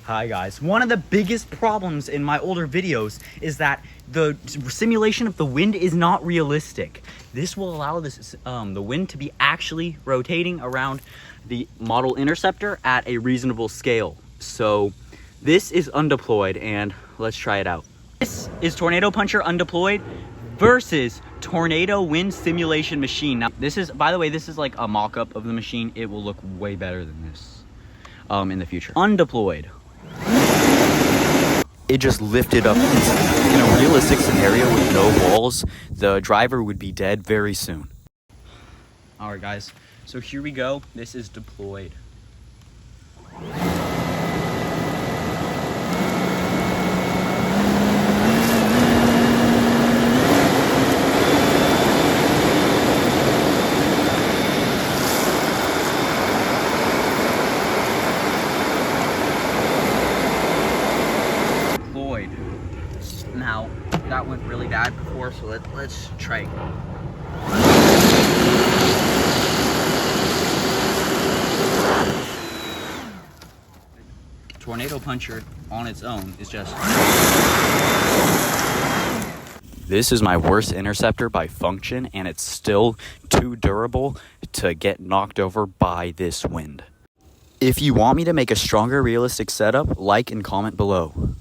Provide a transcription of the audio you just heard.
Hi guys. One of the biggest problems in my older videos is that the simulation of the wind is not realistic. This will allow the wind to be actually rotating around the model interceptor at a reasonable scale. So this is undeployed and let's try it out. This is Tornado Puncher undeployed versus Tornado Wind Simulation Machine. Now this is, by the way, this is like a mock-up of the machine. It will look way better than this in the future. Undeployed. It just lifted up. In a realistic scenario with no walls, the driver would be dead very soon. All right, guys. So here we go. This is deployed. Now that went really bad before, so let's try again. Tornado Puncher on its own is just... This is my worst interceptor by function, and it's still too durable to get knocked over by this wind. If you want me to make a stronger realistic setup, like and comment below.